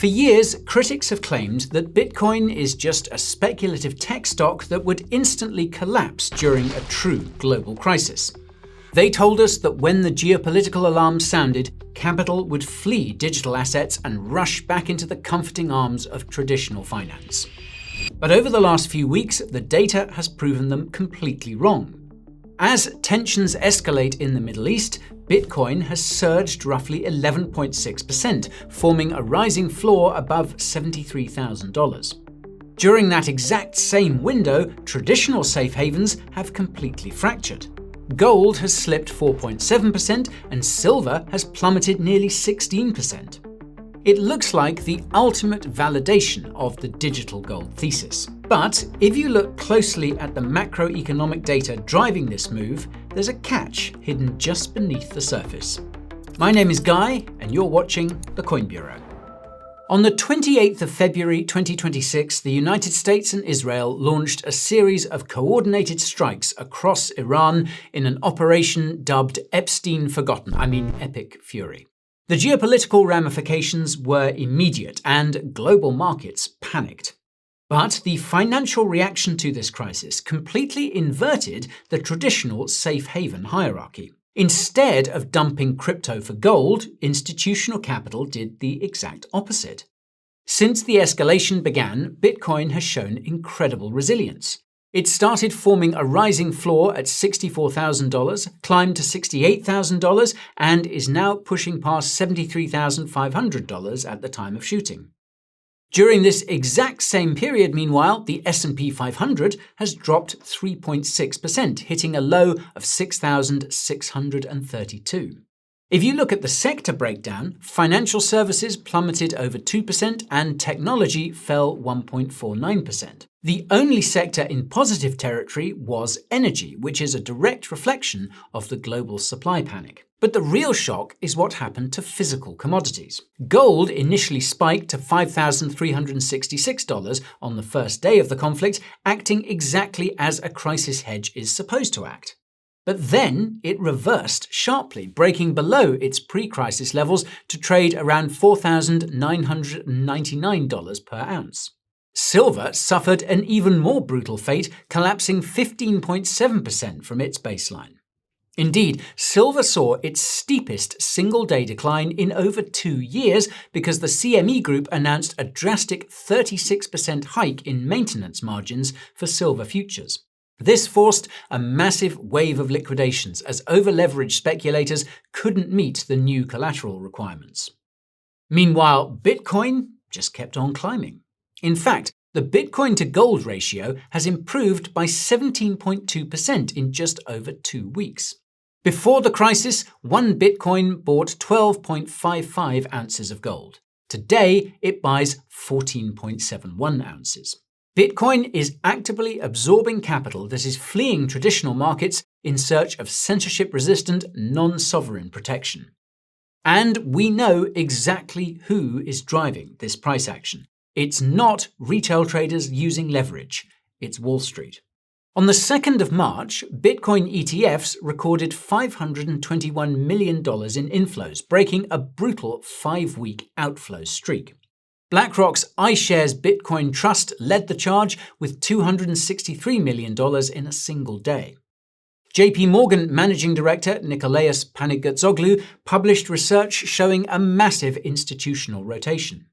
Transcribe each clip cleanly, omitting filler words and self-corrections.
For years, critics have claimed that Bitcoin is just a speculative tech stock that would instantly collapse during a true global crisis. They told us that when the geopolitical alarm sounded, capital would flee digital assets and rush back into the comforting arms of traditional finance. But over the last few weeks, the data has proven them completely wrong. As tensions escalate in the Middle East, Bitcoin has surged roughly 11.6%, forming a rising floor above $73,000. During that exact same window, traditional safe havens have completely fractured. Gold has slipped 4.7% and silver has plummeted nearly 16%. It looks like the ultimate validation of the digital gold thesis. But if you look closely at the macroeconomic data driving this move, there's a catch hidden just beneath the surface. My name is Guy, and you're watching The Coin Bureau. On the 28th of February 2026, the United States and Israel launched a series of coordinated strikes across Iran in an operation dubbed Epic Fury. The geopolitical ramifications were immediate, and global markets panicked. But the financial reaction to this crisis completely inverted the traditional safe haven hierarchy. Instead of dumping crypto for gold, institutional capital did the exact opposite. Since the escalation began, Bitcoin has shown incredible resilience. It started forming a rising floor at $64,000, climbed to $68,000, and is now pushing past $73,500 at the time of shooting. During this exact same period, meanwhile, the S&P 500 has dropped 3.6%, hitting a low of 6,632. If you look at the sector breakdown, financial services plummeted over 2% and technology fell 1.49%. The only sector in positive territory was energy, which is a direct reflection of the global supply panic. But the real shock is what happened to physical commodities. Gold initially spiked to $5,366 on the first day of the conflict, acting exactly as a crisis hedge is supposed to act. But then it reversed sharply, breaking below its pre-crisis levels to trade around $4,999 per ounce. Silver suffered an even more brutal fate, collapsing 15.7% from its baseline. Indeed, silver saw its steepest single-day decline in over 2 years because the CME Group announced a drastic 36% hike in maintenance margins for silver futures. This forced a massive wave of liquidations as over-leveraged speculators couldn't meet the new collateral requirements. Meanwhile, Bitcoin just kept on climbing. In fact, the Bitcoin to gold ratio has improved by 17.2% in just over 2 weeks. Before the crisis, one Bitcoin bought 12.55 ounces of gold. Today, it buys 14.71 ounces. Bitcoin is actively absorbing capital that is fleeing traditional markets in search of censorship-resistant, non-sovereign protection. And we know exactly who is driving this price action. It's not retail traders using leverage, it's Wall Street. On the 2nd of March, Bitcoin ETFs recorded $521 million in inflows, breaking a brutal 5-week outflow streak. BlackRock's iShares Bitcoin Trust led the charge with $263 million in a single day. JP Morgan Managing Director Nikolaos Panagiotzoglu published research showing a massive institutional rotation.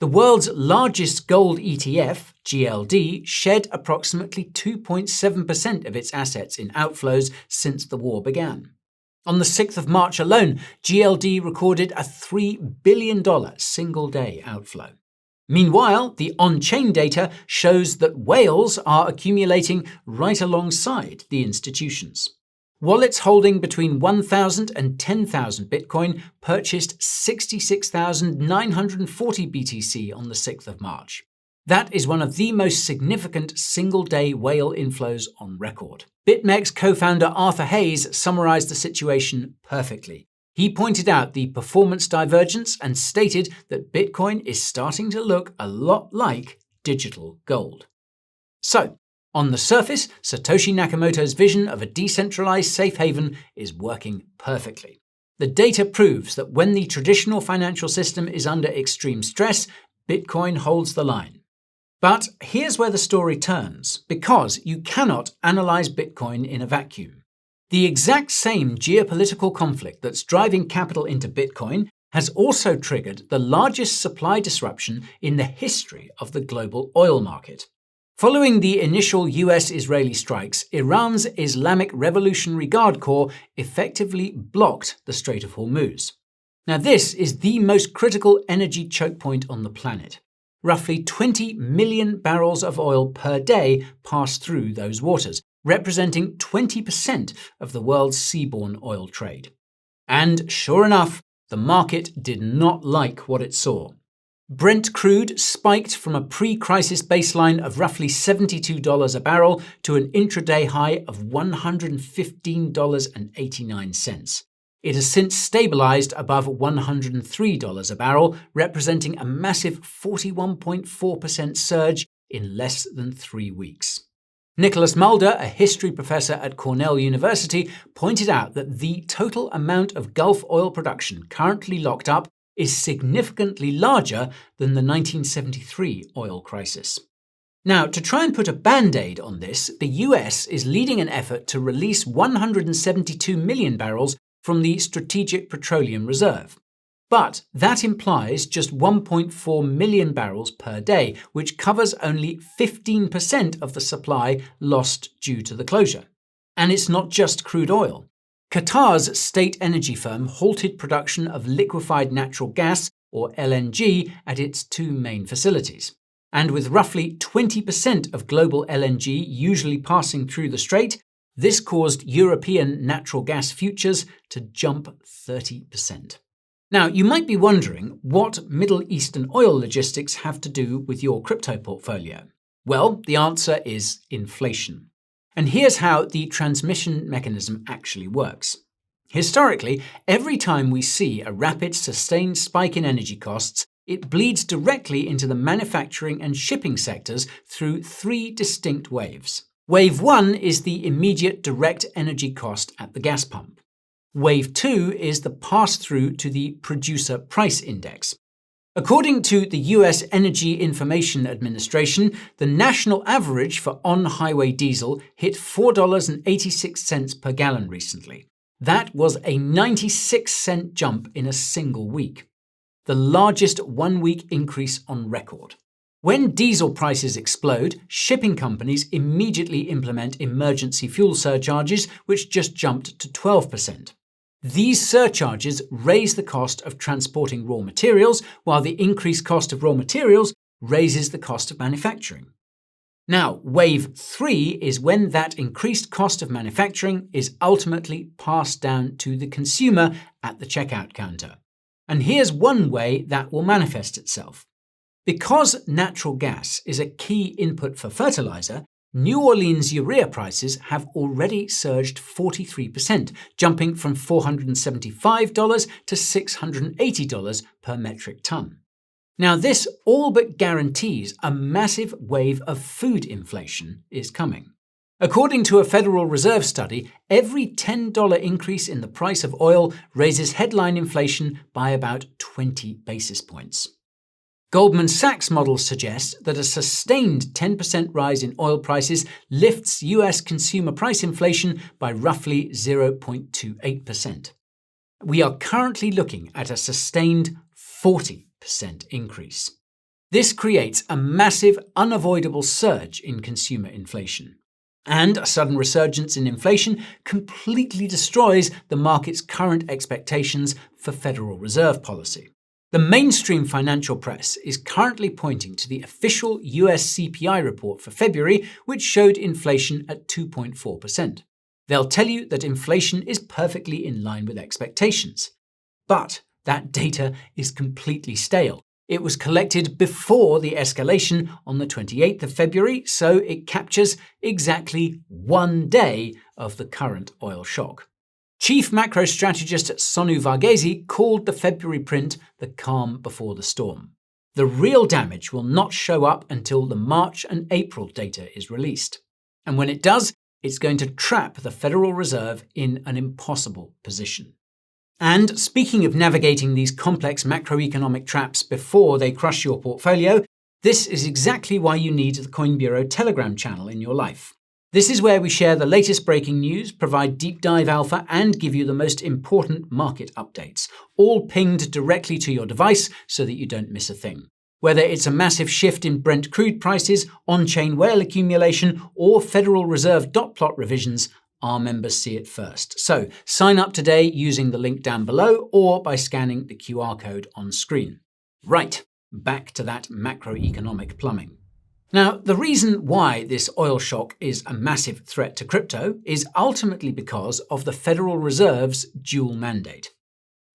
The world's largest gold ETF, GLD, shed approximately 2.7% of its assets in outflows since the war began. On the 6th of March alone, GLD recorded a $3 billion single-day outflow. Meanwhile, the on-chain data shows that whales are accumulating right alongside the institutions. Wallets holding between 1,000 and 10,000 Bitcoin purchased 66,940 BTC on the 6th of March. That is one of the most significant single-day whale inflows on record. BitMEX co-founder Arthur Hayes summarized the situation perfectly. He pointed out the performance divergence and stated that Bitcoin is starting to look a lot like digital gold. So, on the surface, Satoshi Nakamoto's vision of a decentralized safe haven is working perfectly. The data proves that when the traditional financial system is under extreme stress, Bitcoin holds the line. But here's where the story turns, because you cannot analyze Bitcoin in a vacuum. The exact same geopolitical conflict that's driving capital into Bitcoin has also triggered the largest supply disruption in the history of the global oil market. Following the initial US-Israeli strikes, Iran's Islamic Revolutionary Guard Corps effectively blocked the Strait of Hormuz. Now, this is the most critical energy choke point on the planet. Roughly 20 million barrels of oil per day pass through those waters, representing 20% of the world's seaborne oil trade. And sure enough, the market did not like what it saw. Brent crude spiked from a pre-crisis baseline of roughly $72 a barrel to an intraday high of $115.89. It has since stabilized above $103 a barrel, representing a massive 41.4% surge in less than 3 weeks. Nicholas Mulder, a history professor at Cornell University, pointed out that the total amount of Gulf oil production currently locked up is significantly larger than the 1973 oil crisis. Now, to try and put a band-aid on this, the US is leading an effort to release 172 million barrels from the Strategic Petroleum Reserve. But that implies just 1.4 million barrels per day, which covers only 15% of the supply lost due to the closure. And it's not just crude oil. Qatar's state energy firm halted production of liquefied natural gas, or LNG, at its 2 main facilities. And with roughly 20% of global LNG usually passing through the strait, this caused European natural gas futures to jump 30%. Now, you might be wondering what Middle Eastern oil logistics have to do with your crypto portfolio. Well, the answer is inflation. And here's how the transmission mechanism actually works. Historically, every time we see a rapid, sustained spike in energy costs, it bleeds directly into the manufacturing and shipping sectors through 3 distinct waves. Wave 1 is the immediate direct energy cost at the gas pump. Wave 2 is the pass-through to the producer price index. According to the US Energy Information Administration, the national average for on-highway diesel hit $4.86 per gallon recently. That was a 96-cent jump in a single week, the largest one-week increase on record. When diesel prices explode, shipping companies immediately implement emergency fuel surcharges, which just jumped to 12%. These surcharges raise the cost of transporting raw materials, while the increased cost of raw materials raises the cost of manufacturing. Now, wave 3 is when that increased cost of manufacturing is ultimately passed down to the consumer at the checkout counter. And here's one way that will manifest itself. Because natural gas is a key input for fertilizer, New Orleans urea prices have already surged 43%, jumping from $475 to $680 per metric ton. Now, this all but guarantees a massive wave of food inflation is coming. According to a Federal Reserve study, every $10 increase in the price of oil raises headline inflation by about 20 basis points. Goldman Sachs models suggest that a sustained 10% rise in oil prices lifts US consumer price inflation by roughly 0.28%. We are currently looking at a sustained 40% increase. This creates a massive, unavoidable surge in consumer inflation. And a sudden resurgence in inflation completely destroys the market's current expectations for Federal Reserve policy. The mainstream financial press is currently pointing to the official US CPI report for February, which showed inflation at 2.4%. They'll tell you that inflation is perfectly in line with expectations. But that data is completely stale. It was collected before the escalation on the 28th of February, so it captures exactly 1 day of the current oil shock. Chief macro strategist Sonu Varghese called the February print the calm before the storm. The real damage will not show up until the March and April data is released. And when it does, it's going to trap the Federal Reserve in an impossible position. And speaking of navigating these complex macroeconomic traps before they crush your portfolio, this is exactly why you need the Coin Bureau Telegram channel in your life. This is where we share the latest breaking news, provide deep dive alpha, and give you the most important market updates, all pinged directly to your device so that you don't miss a thing. Whether it's a massive shift in Brent crude prices, on-chain whale accumulation, or Federal Reserve dot plot revisions, our members see it first. So sign up today using the link down below or by scanning the QR code on screen. Right, back to that macroeconomic plumbing. Now, the reason why this oil shock is a massive threat to crypto is ultimately because of the Federal Reserve's dual mandate.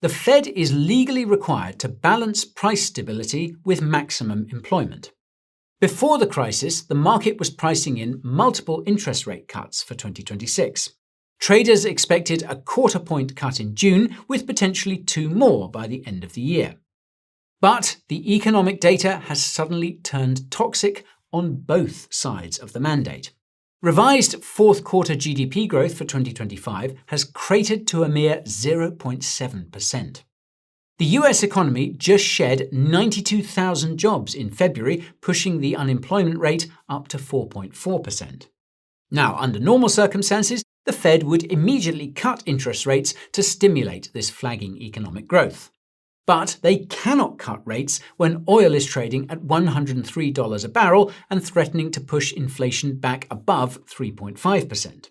The Fed is legally required to balance price stability with maximum employment. Before the crisis, the market was pricing in multiple interest rate cuts for 2026. Traders expected a quarter-point cut in June, with potentially 2 more by the end of the year. But the economic data has suddenly turned toxic on both sides of the mandate. Revised fourth-quarter GDP growth for 2025 has cratered to a mere 0.7%. The US economy just shed 92,000 jobs in February, pushing the unemployment rate up to 4.4%. Now, under normal circumstances, the Fed would immediately cut interest rates to stimulate this flagging economic growth. But they cannot cut rates when oil is trading at $103 a barrel and threatening to push inflation back above 3.5%.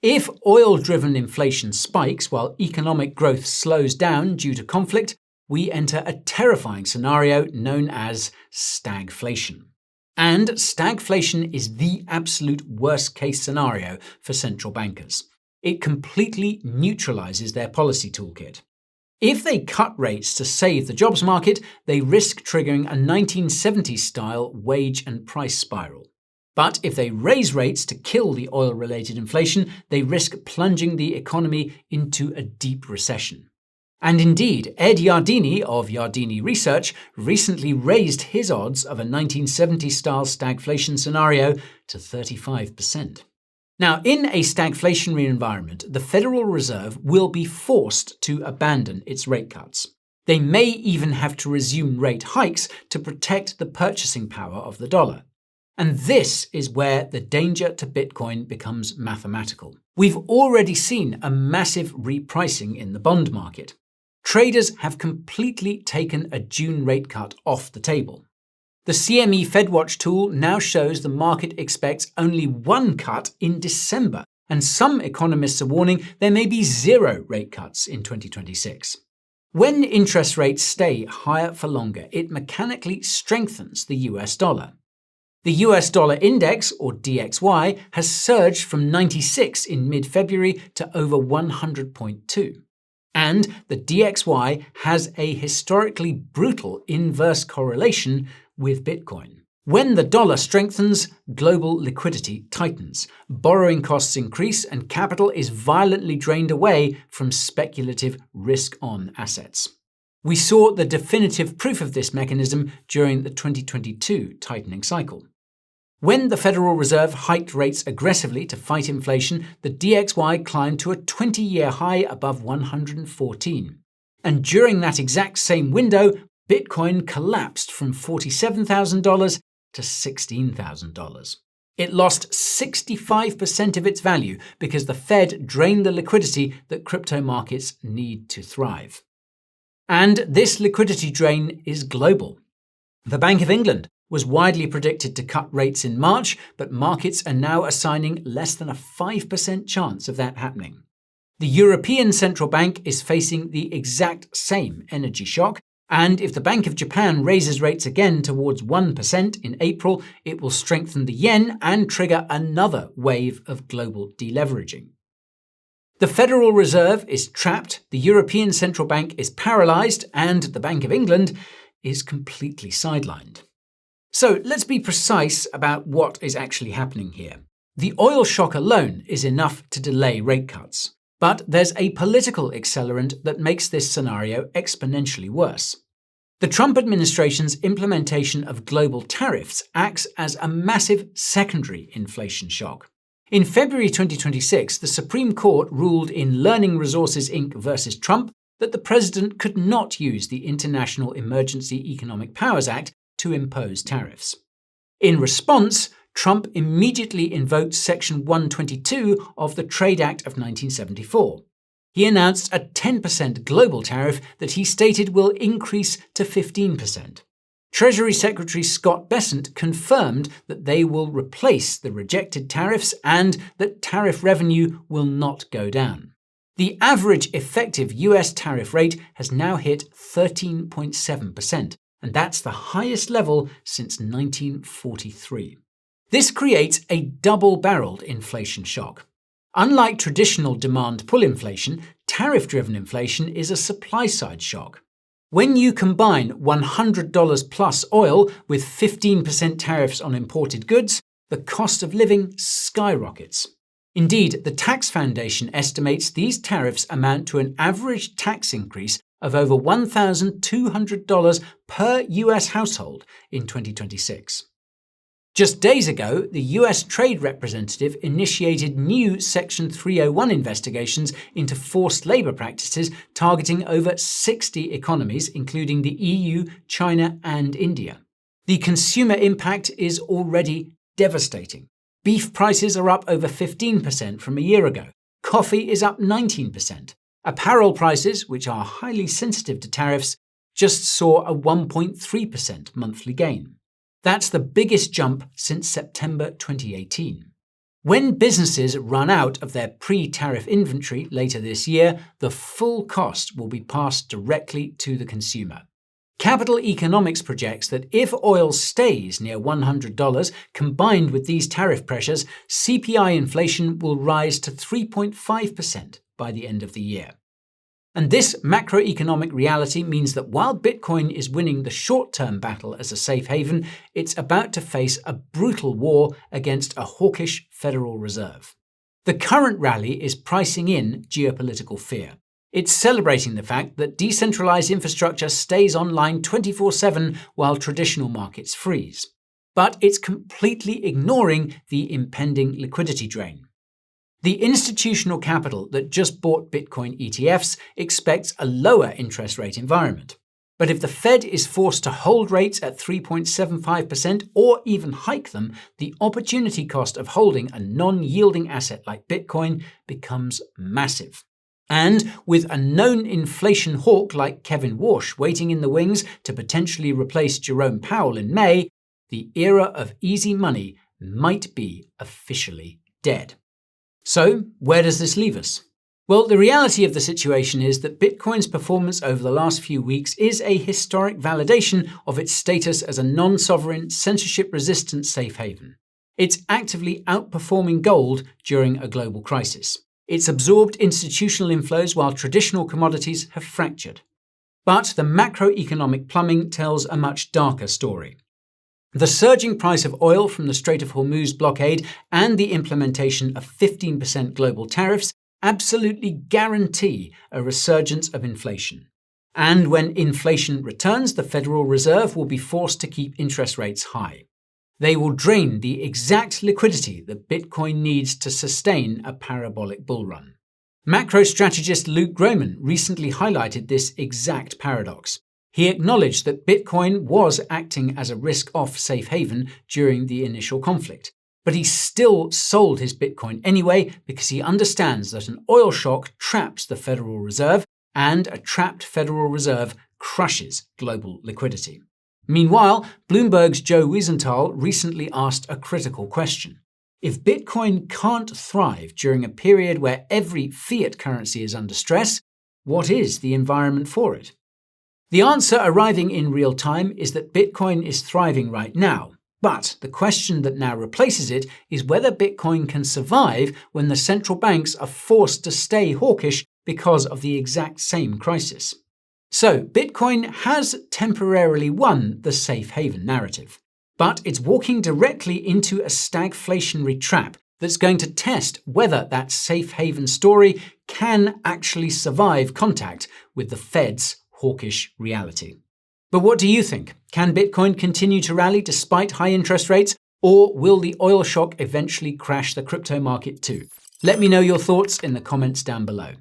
If oil-driven inflation spikes while economic growth slows down due to conflict, we enter a terrifying scenario known as stagflation. And stagflation is the absolute worst-case scenario for central bankers. It completely neutralizes their policy toolkit. If they cut rates to save the jobs market, they risk triggering a 1970s-style wage and price spiral. But if they raise rates to kill the oil-related inflation, they risk plunging the economy into a deep recession. And indeed, Ed Yardeni of Yardeni Research recently raised his odds of a 1970s-style stagflation scenario to 35%. Now, in a stagflationary environment, the Federal Reserve will be forced to abandon its rate cuts. They may even have to resume rate hikes to protect the purchasing power of the dollar. And this is where the danger to Bitcoin becomes mathematical. We've already seen a massive repricing in the bond market. Traders have completely taken a June rate cut off the table. The CME FedWatch tool now shows the market expects only 1 cut in December, and some economists are warning there may be 0 rate cuts in 2026. When interest rates stay higher for longer, it mechanically strengthens the US dollar. The US dollar index, or DXY, has surged from 96 in mid-February to over 100.2. And the DXY has a historically brutal inverse correlation with Bitcoin. When the dollar strengthens, global liquidity tightens, borrowing costs increase, and capital is violently drained away from speculative risk-on assets. We saw the definitive proof of this mechanism during the 2022 tightening cycle. When the Federal Reserve hiked rates aggressively to fight inflation, the DXY climbed to a 20-year high above 114. And during that exact same window, Bitcoin collapsed from $47,000 to $16,000. It lost 65% of its value because the Fed drained the liquidity that crypto markets need to thrive. And this liquidity drain is global. The Bank of England was widely predicted to cut rates in March, but markets are now assigning less than a 5% chance of that happening. The European Central Bank is facing the exact same energy shock, and if the Bank of Japan raises rates again towards 1% in April, it will strengthen the yen and trigger another wave of global deleveraging. The Federal Reserve is trapped, the European Central Bank is paralysed, and the Bank of England is completely sidelined. So let's be precise about what is actually happening here. The oil shock alone is enough to delay rate cuts, but there's a political accelerant that makes this scenario exponentially worse. The Trump administration's implementation of global tariffs acts as a massive secondary inflation shock. In February 2026, the Supreme Court ruled in Learning Resources Inc. versus Trump that the president could not use the International Emergency Economic Powers Act to impose tariffs. In response, Trump immediately invoked Section 122 of the Trade Act of 1974. He announced a 10% global tariff that he stated will increase to 15%. Treasury Secretary Scott Bessent confirmed that they will replace the rejected tariffs and that tariff revenue will not go down. The average effective US tariff rate has now hit 13.7%, and that's the highest level since 1943. This creates a double-barreled inflation shock. Unlike traditional demand-pull inflation, tariff-driven inflation is a supply-side shock. When you combine $100 plus oil with 15% tariffs on imported goods, the cost of living skyrockets. Indeed, the Tax Foundation estimates these tariffs amount to an average tax increase of over $1,200 per US household in 2026. Just days ago, the US Trade Representative initiated new Section 301 investigations into forced labor practices targeting over 60 economies, including the EU, China, and India. The consumer impact is already devastating. Beef prices are up over 15% from a year ago. Coffee is up 19%. Apparel prices, which are highly sensitive to tariffs, just saw a 1.3% monthly gain. That's the biggest jump since September 2018. When businesses run out of their pre-tariff inventory later this year, the full cost will be passed directly to the consumer. Capital Economics projects that if oil stays near $100, combined with these tariff pressures, CPI inflation will rise to 3.5% by the end of the year. And this macroeconomic reality means that while Bitcoin is winning the short-term battle as a safe haven, it's about to face a brutal war against a hawkish Federal Reserve. The current rally is pricing in geopolitical fear. It's celebrating the fact that decentralized infrastructure stays online 24/7 while traditional markets freeze. But it's completely ignoring the impending liquidity drain. The institutional capital that just bought Bitcoin ETFs expects a lower interest rate environment. But if the Fed is forced to hold rates at 3.75% or even hike them, the opportunity cost of holding a non-yielding asset like Bitcoin becomes massive. And with a known inflation hawk like Kevin Warsh waiting in the wings to potentially replace Jerome Powell in May, the era of easy money might be officially dead. So, where does this leave us? Well, the reality of the situation is that Bitcoin's performance over the last few weeks is a historic validation of its status as a non-sovereign, censorship-resistant safe haven. It's actively outperforming gold during a global crisis. It's absorbed institutional inflows while traditional commodities have fractured. But the macroeconomic plumbing tells a much darker story. The surging price of oil from the Strait of Hormuz blockade and the implementation of 15% global tariffs absolutely guarantee a resurgence of inflation. And when inflation returns, the Federal Reserve will be forced to keep interest rates high. They will drain the exact liquidity that Bitcoin needs to sustain a parabolic bull run. Macro strategist Luke Gromen recently highlighted this exact paradox. He acknowledged that Bitcoin was acting as a risk-off safe haven during the initial conflict, but he still sold his Bitcoin anyway because he understands that an oil shock traps the Federal Reserve, and a trapped Federal Reserve crushes global liquidity. Meanwhile, Bloomberg's Joe Wiesenthal recently asked a critical question. If Bitcoin can't thrive during a period where every fiat currency is under stress, what is the environment for it? The answer arriving in real time is that Bitcoin is thriving right now, but the question that now replaces it is whether Bitcoin can survive when the central banks are forced to stay hawkish because of the exact same crisis. So, Bitcoin has temporarily won the safe haven narrative, but it's walking directly into a stagflationary trap that's going to test whether that safe haven story can actually survive contact with the Fed's hawkish reality. But what do you think? Can Bitcoin continue to rally despite high interest rates, or will the oil shock eventually crash the crypto market too? Let me know your thoughts in the comments down below.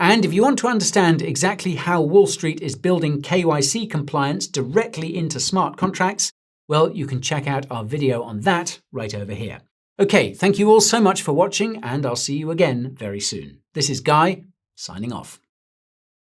And if you want to understand exactly how Wall Street is building KYC compliance directly into smart contracts, well, you can check out our video on that right over here. Okay, thank you all so much for watching, and I'll see you again very soon. This is Guy, signing off.